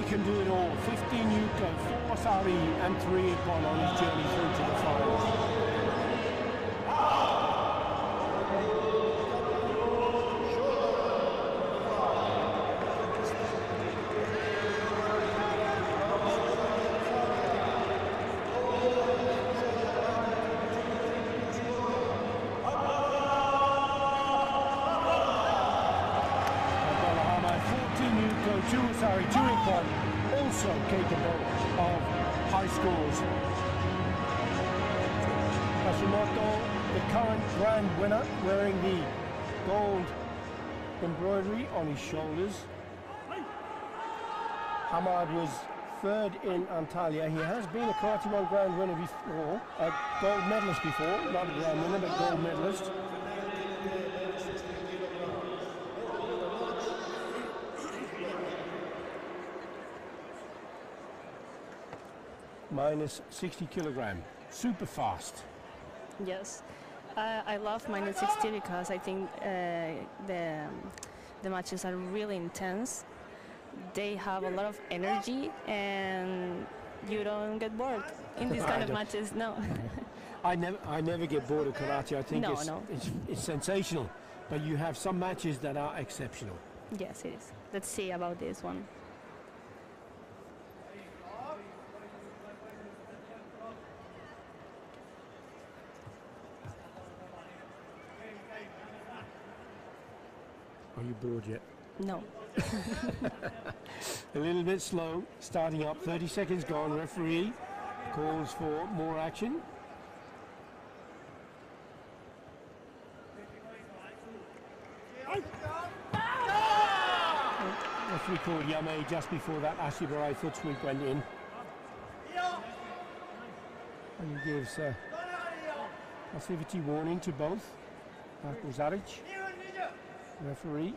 can do it all. 15 yuko, 4 sari, and 3 ippon on his journey through to the finals. Also capable of high scores. Hashimoto, the current grand winner, wearing the gold embroidery on his shoulders. Hamad was third in Antalya. He has been a Karate1 grand winner before, a gold medalist before, not a grand winner, but gold medalist. Minus 60 kilogram, super fast. Yes, I love minus 60 because I think the matches are really intense. They have a lot of energy and you don't get bored in these kind of matches. No. I never get bored of karate. I think it's sensational, but you have some matches that are exceptional. Yes, it is. Let's see about this one. Are you bored yet? No. A little bit slow, starting up, 30 seconds gone. Referee calls for more action. Referee called Yame just before that Ashibarai foot sweep went in. And he gives passivity warning to both. Zaric, referee.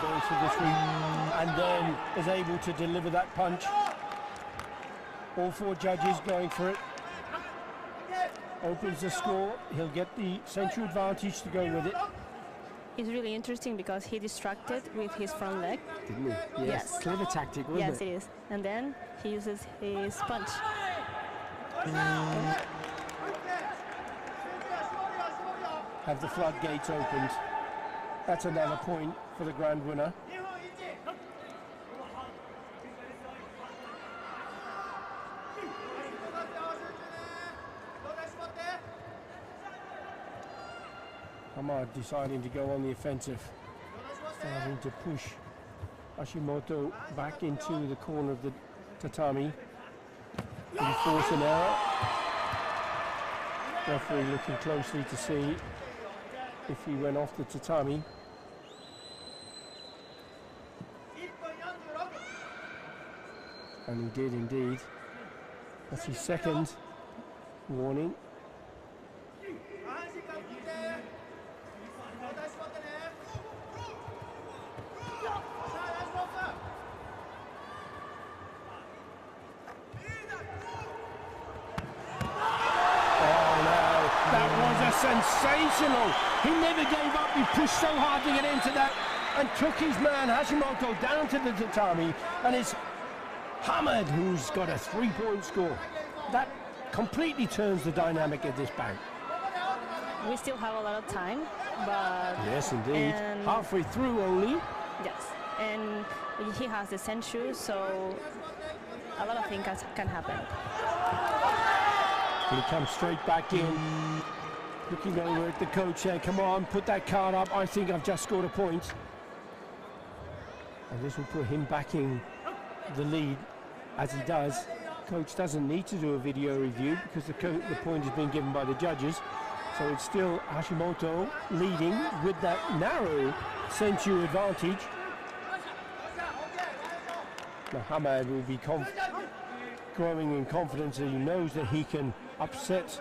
Goes for the sweep and then is able to deliver that punch. All 4 judges going for it. Opens the score. He'll get the century advantage to go with it. It's really interesting because he distracted with his front leg. Didn't he? Yes. Clever tactic, wasn't it? Yes, it is. And then he uses his punch. Have the floodgates opened. That's another point for the grand winner. Hamad deciding to go on the offensive, starting to push Hashimoto back into the corner of the tatami. Will he force an error? Referee looking closely to see if he went off the tatami. And he did indeed. That's his second warning. Sensational! He never gave up. He pushed so hard to get into that and took his man Hashimoto down to the tatami, and it's Hamad who's got a 3-point score. That completely turns the dynamic of this bout. We still have a lot of time, but yes, indeed. Halfway through only. Yes, and he has the Senshu, so a lot of things can happen. He comes straight back in. Looking over at the coach saying, come on, put that card up. I think I've just scored a point. And this will put him back in the lead, as he does. Coach doesn't need to do a video review because the point has been given by the judges. So it's still Hashimoto leading with that narrow Senshu advantage. Hamad will be growing in confidence, and he knows that he can upset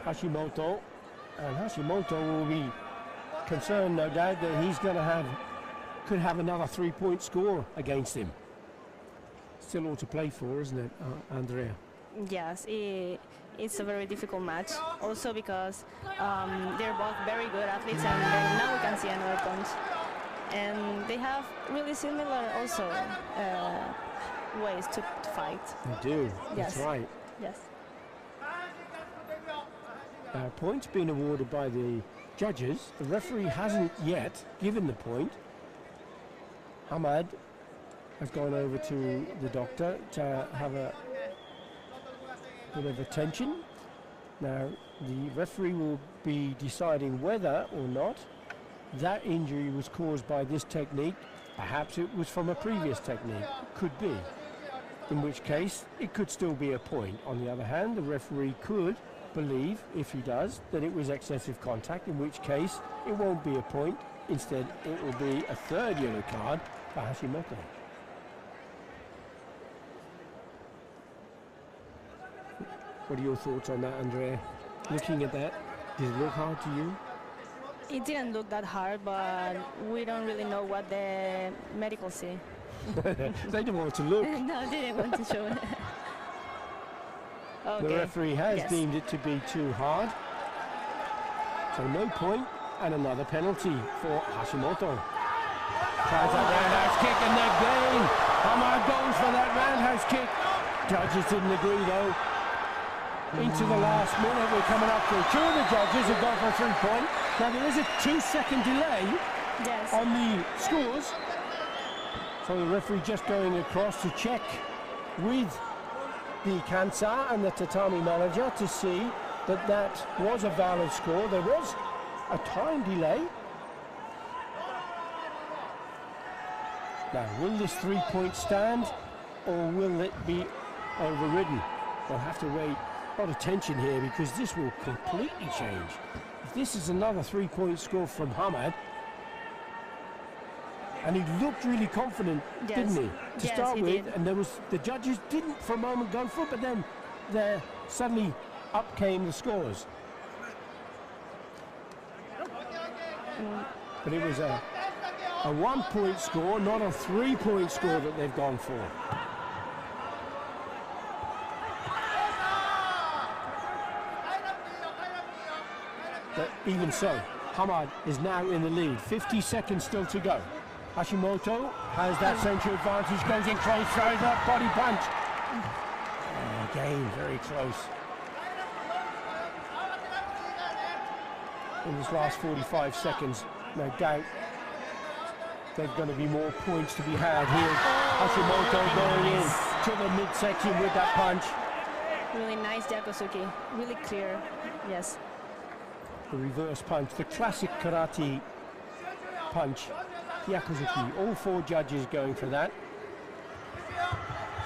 Hashimoto. And Hashimoto will be concerned, no doubt, that he's going to could have another 3-point score against him. still all to play for, isn't it, Andrea? Yes, it's a very difficult match. Also because they're both very good athletes, and then now we can see another punch. And they have really similar also ways to fight. They do. Yes. That's right. Yes. Points being awarded by the judges. The referee hasn't yet given the point. Hamad has gone over to the doctor to have a bit of attention. Now the referee will be deciding whether or not that injury was caused by this technique. Perhaps it was from a previous technique. Could be. In which case it could still be a point. On the other hand, the referee could believe, if he does, that it was excessive contact, in which case it won't be a point. Instead it will be a third yellow card for Hashimoto. What are your thoughts on that, Andrea? Looking at that, did it look hard to you? It didn't look that hard, but we don't really know what the medical say. They didn't want to look. No, they didn't want to show it. Okay. The referee has deemed it to be too hard. So no point, and another penalty for Hashimoto. Tries that roundhouse kick, and they're game. Hamad goes for that roundhouse kick. Judges didn't agree though. Into the last minute, we're coming up to two of the judges have gone for a 3-point. Now there is a 2-second delay on the scores. So the referee just going across to check with the Kansa and the tatami manager to see that that was a valid score. There was a time delay. Now, will this 3-point stand, or will it be overridden? We'll have to wait. A lot of tension here, because this will completely change. If this is another 3-point score from Hamad, and he looked really confident, didn't he, to start with? And there was, the judges didn't for a moment go for it, but then there suddenly up came the scores. But it was a 1-point score, not a 3-point score that they've gone for. But even so, Hamad is now in the lead. 50 seconds still to go. Hashimoto has that central advantage, goes in close, throws up, body punch. Again, very close. In this last 45 seconds, no doubt there's going to be more points to be had here. Hashimoto going in to the midsection with that punch. Really nice, Yakosuki. Really clear, yes. The reverse punch, the classic karate punch. Yakosuki, all 4 judges going for that.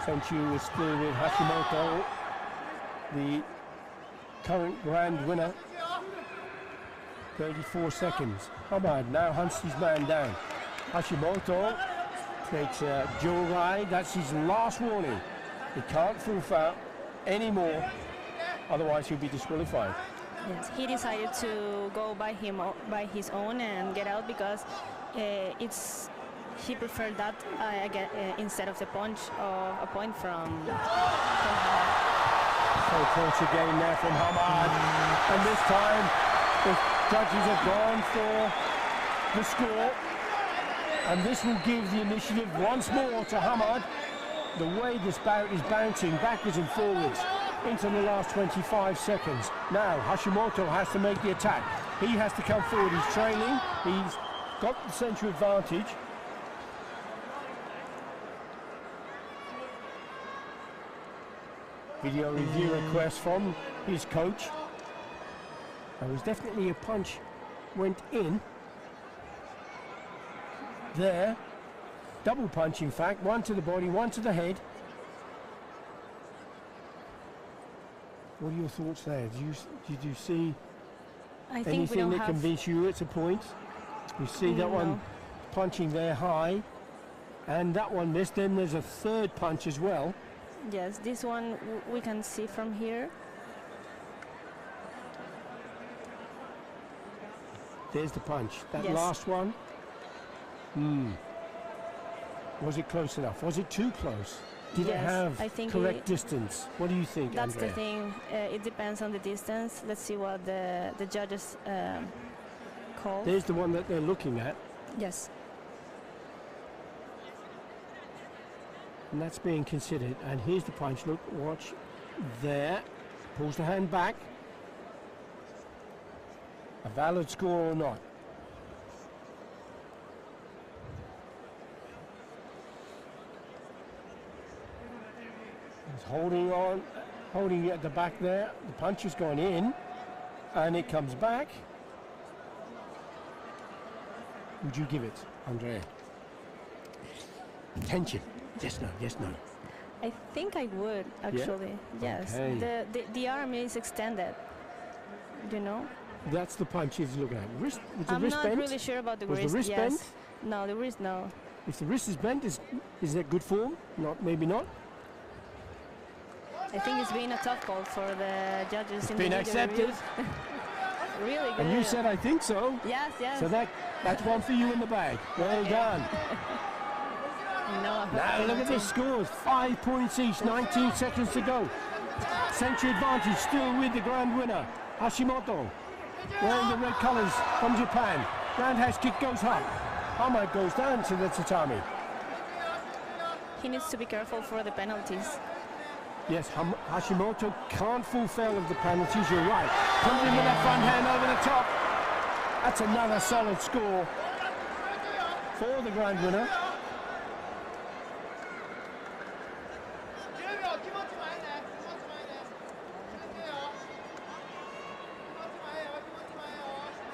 Senchu is still with Hashimoto, the current grand winner. 34 seconds. Hamad now hunts his man down. Hashimoto takes a Jorai. That's his last warning. He can't full foul anymore, otherwise he'll be disqualified. Yes, he decided to go by his own and get out, because he preferred that again, instead of the punch of a point from Hamad. So close again there from Hamad, and this time the judges have gone for the score, and this will give the initiative once more to Hamad. The way this bout is bouncing backwards and forwards into the last 25 seconds. Now Hashimoto has to make the attack. He has to come forward. He's trailing. He's got the central advantage. Video review request from his coach. There was definitely a punch went in there. Double punch, in fact. One to the body, one to the head. What are your thoughts there? Did you see anything that convinced you it's a point? You see that one punching there high, and that one missed. Then there's a third punch as well. Yes, this one we can see from here. There's the punch. That last one. Was it close enough? Was it too close? Did it Yes, have I think correct distance? What do you think, That's Andrea? the thing. It depends on the distance. Let's see what the judges call. There's the one that they're looking at, Yes. and that's being considered. And here's the punch. Look, watch there. Pulls the hand back. A valid score or not? He's holding on, holding it at the back there. The punch has gone in, and it comes back. Would you give it, Andrea? Tension. Yes, no, yes, no. I think I would actually. Yes. Okay. The arm is extended. You know. That's the punch he's looking at. Wrist, with the I'm wrist not bent? really sure about the Was wrist. the wrist yes. bent? No, the wrist. No. If the wrist is bent, is that good form? Not, maybe not. I think it's been a tough call for the judges in Been the video accepted. reviews. Really good. And you said, I think so. Yes, yes. So that's one for you in the bag. Well done. No, Now look at the scores. 5 points each, 19 seconds to go. Century advantage still with the grand winner, Hashimoto. Wearing the red colors from Japan. Roundhouse kick goes up. Hamad goes down to the tatami. he needs to be careful for the penalties. Yes, Hashimoto can't fall foul of the penalties, you're right. Comes in with that front hand over the top. That's another solid score for the grand winner.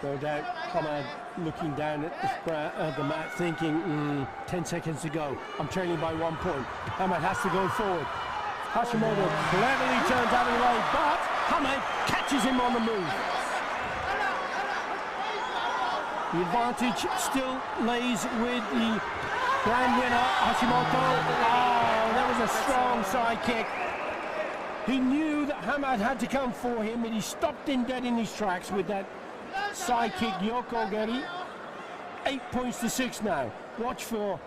No doubt, Hamad looking down at the mat thinking, 10 seconds to go. I'm trailing by 1 point. Hamad has to go forward. Hashimoto cleverly turns out of the way, but Hamad catches him on the move. The advantage still lays with the grand winner, Hashimoto. Oh, that was a strong side kick. He knew that Hamad had to come for him, and he stopped him dead in his tracks with that side kick, Yoko Geri. 8 points to 6 now. Watch for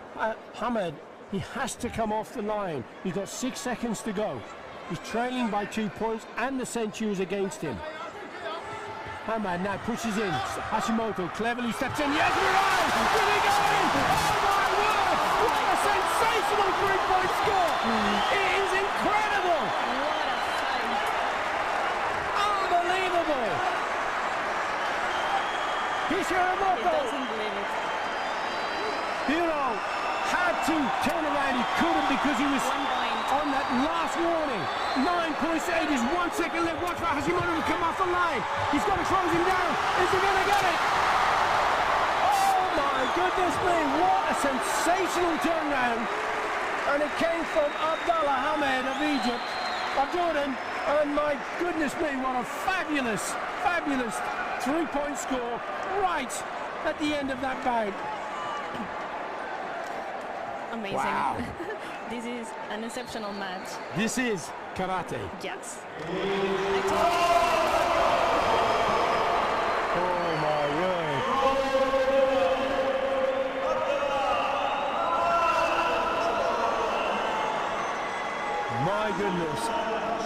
Hamad. He has to come off the line. He's got 6 seconds to go. He's trailing by 2 points, and the century is against him. Hamad now pushes in. Hashimoto cleverly steps in. Yes, we're on! Did he go in? Oh my word! What a sensational 3-point score! It is incredible! What a fight! Unbelievable! He Hashimoto! doesn't believe it. Hiro had to turn around. He couldn't because he was 1 point. on that last warning. 9 points to 8. There's 1 second left. Watch for Hashimoto to come off the line. He's got to close him down. Is he going to get it? Oh my goodness me. What a sensational turnaround. And it came from Abdullah Ahmed of Egypt, of Jordan. And my goodness me, what a fabulous, fabulous 3-point score right at the end of that bout. Amazing. Wow. This is an exceptional match. This is karate. Yes. Oh my word. My goodness.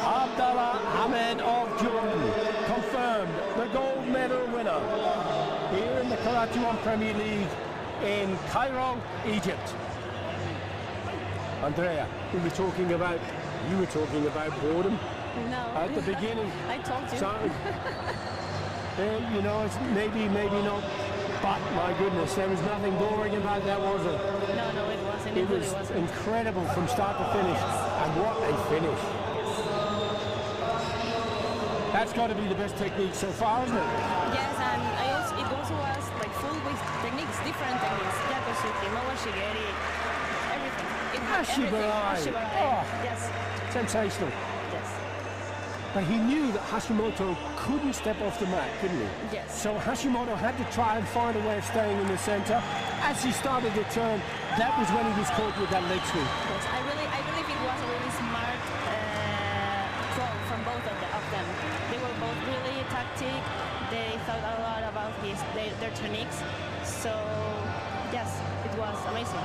Abdullah Ahmed of Jordan confirmed the gold medal winner here in the Karate1 Premier League in Cairo, Egypt. Andrea, you were talking about boredom No. at the beginning. I told you. So, you know, it's maybe not, but my goodness, there was nothing boring about that, was it? No, it wasn't. It It really was wasn't. incredible from start to finish, and what a finish. That's got to be the best technique so far, isn't it? Yes, and it also was like full with techniques, different techniques. Yakosuki, Mawashigeri, everything. It had everything. Ashibarai. Oh. Yes. Sensational. Yes. But he knew that Hashimoto couldn't step off the mat, couldn't he? Yes. So Hashimoto had to try and find a way of staying in the center. As he started the turn, that was when he was caught with that leg sweep. Yes. I believe it was a really smart throw from both of them. They were both really tactic. They thought a lot about their techniques. So yes, it was amazing.